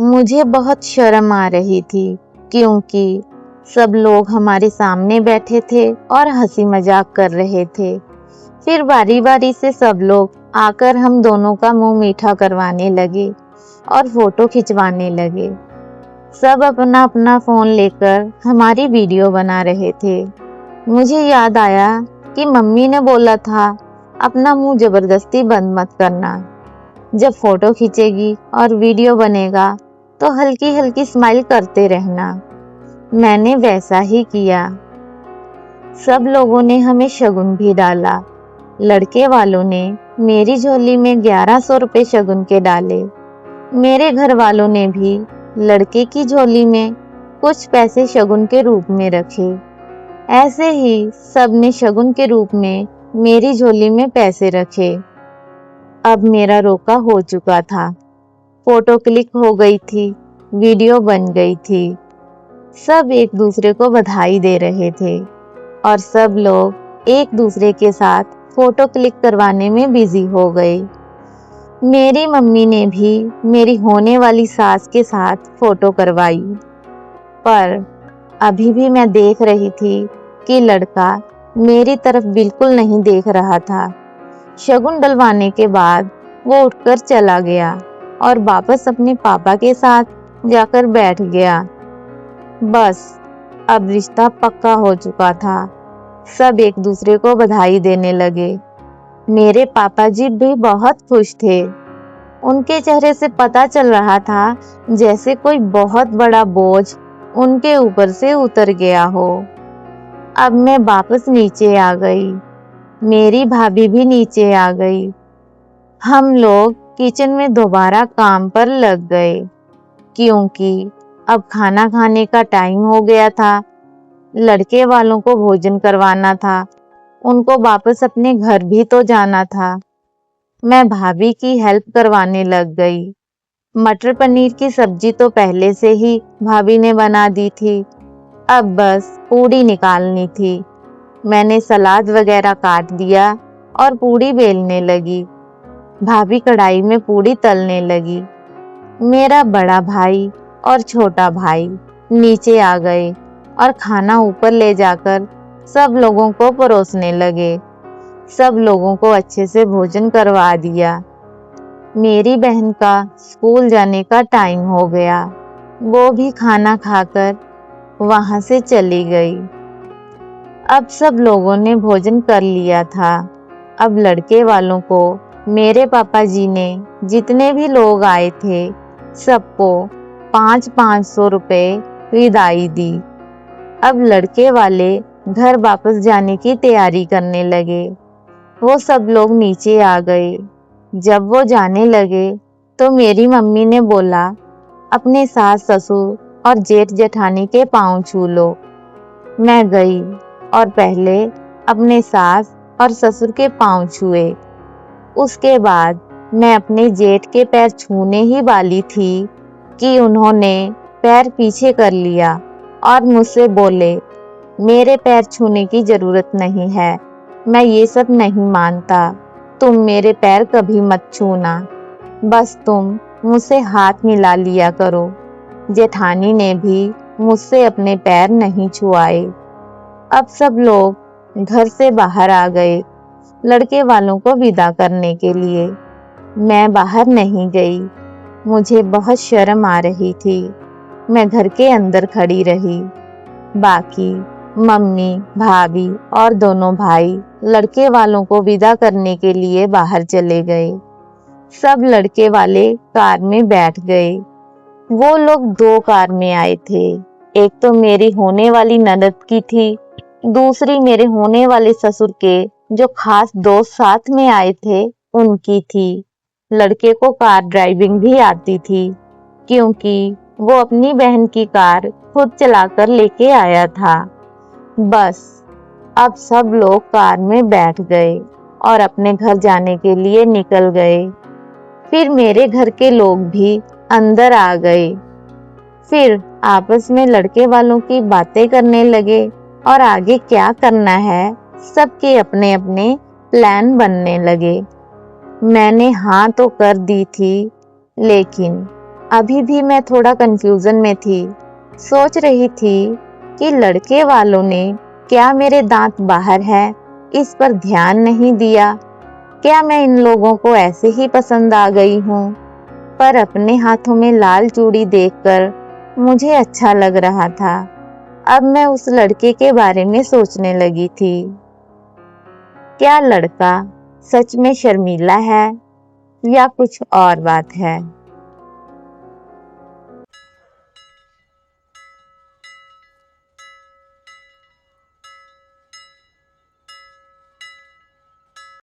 मुझे बहुत शर्म आ रही थी क्योंकि सब लोग हमारे सामने बैठे थे और हंसी मजाक कर रहे थे। फिर बारी बारी से सब लोग आकर हम दोनों का मुंह मीठा करवाने लगे और फोटो खिंचवाने लगे। सब अपना अपना फोन लेकर हमारी वीडियो बना रहे थे। मुझे याद आया कि मम्मी ने बोला था अपना मुंह जबरदस्ती बंद मत करना। जब फोटो खींचेगी और वीडियो बनेगा तो हल्की हल्की स्माइल करते रहना। मैंने वैसा ही किया। सब लोगों ने हमें शगुन भी डाला। लड़के वालों ने मेरी झोली में 1100 रुपए शगुन के डाले। मेरे घर वालों ने भी लड़के की झोली में कुछ पैसे शगुन के रूप में रखे। ऐसे ही सब ने शगुन के रूप में मेरी झोली में पैसे रखे। अब मेरा रोका हो चुका था। फोटो क्लिक हो गई थी, वीडियो बन गई थी। सब एक दूसरे को बधाई दे रहे थे और सब लोग एक दूसरे के साथ फोटो क्लिक करवाने में बिजी हो गए। मेरी मम्मी ने भी मेरी होने वाली सास के साथ फोटो करवाई, पर अभी भी मैं देख रही थी कि लड़का मेरी तरफ बिल्कुल नहीं देख रहा था। शगुन डलवाने के बाद वो उठकर चला गया और वापस अपने पापा के साथ जाकर बैठ गया। बस अब रिश्ता पक्का हो चुका था। सब एक दूसरे को बधाई देने लगे। मेरे पापा जी भी बहुत खुश थे। उनके चेहरे से पता चल रहा था जैसे कोई बहुत बड़ा बोझ उनके ऊपर से उतर गया हो। अब मैं वापस नीचे आ गई। मेरी भाभी भी नीचे आ गई। हम लोग किचन में दोबारा काम पर लग गए क्योंकि अब खाना खाने का टाइम हो गया था। लड़के वालों को भोजन करवाना था, उनको वापस अपने घर भी तो जाना था। मैं भाभी की हेल्प करवाने लग गई। मटर पनीर की सब्जी तो पहले से ही भाभी ने बना दी थी, अब बस पूड़ी निकालनी थी। मैंने सलाद वगैरह काट दिया और पूड़ी बेलने लगी। भाभी कढ़ाई में पूड़ी तलने लगी। मेरा बड़ा भाई और छोटा भाई नीचे आ गए और खाना ऊपर ले जाकर सब लोगों को परोसने लगे। सब लोगों को अच्छे से भोजन करवा दिया। मेरी बहन का स्कूल जाने का टाइम हो गया। वो भी खाना खाकर वहां से चली गई। अब सब लोगों ने भोजन कर लिया था। अब लड़के वालों को मेरे पापा जी ने जितने भी लोग आए थे सबको 500-500 रुपए विदाई दी। अब लड़के वाले घर वापस जाने की तैयारी करने लगे। वो सब लोग नीचे आ गए। जब वो जाने लगे तो मेरी मम्मी ने बोला अपने सास ससुर और जेठ जेठानी के पांव छू लो। मैं गई और पहले अपने सास और ससुर के पांव छुए। उसके बाद मैं अपने जेठ के पैर छूने ही वाली थी कि उन्होंने पैर पीछे कर लिया और मुझसे बोले मेरे पैर छूने की जरूरत नहीं है, मैं ये सब नहीं मानता, तुम मेरे पैर कभी मत छूना, बस तुम मुझसे हाथ मिला लिया करो। जेठानी ने भी मुझसे अपने पैर नहीं छुआए। अब सब लोग घर से बाहर आ गए लड़के वालों को विदा करने के लिए। मैं बाहर नहीं गई। मुझे बहुत शर्म आ रही थी। मैं घर के अंदर खड़ी रही। बाकी मम्मी, भाभी और दोनों भाई लड़के वालों को विदा करने के लिए बाहर चले गए। सब लड़के वाले कार में बैठ गए। वो लोग 2 कार में आए थे। एक तो मेरी होने वाली ननद की थी, दूसरी मेरे होने वाले ससुर के जो खास दोस्त साथ में आए थे उनकी थी। लड़के को कार ड्राइविंग भी आती थी क्योंकि वो अपनी बहन की कार खुद चलाकर लेके आया था। बस अब सब लोग कार में बैठ गए और अपने घर जाने के लिए निकल गए। फिर मेरे घर के लोग भी अंदर आ गए। फिर आपस में लड़के वालों की बातें करने लगे और आगे क्या करना है सबके अपने अपने प्लान बनने लगे। मैंने हाँ तो कर दी थी, लेकिन अभी भी मैं थोड़ा कंफ्यूजन में थी। सोच रही थी कि लड़के वालों ने क्या मेरे दांत बाहर है इस पर ध्यान नहीं दिया। क्या मैं इन लोगों को ऐसे ही पसंद आ गई हूँ? पर अपने हाथों में लाल चूड़ी देखकर मुझे अच्छा लग रहा था। अब मैं उस लड़के के बारे में सोचने लगी थी। क्या लड़का सच में शर्मीला है या कुछ और बात है?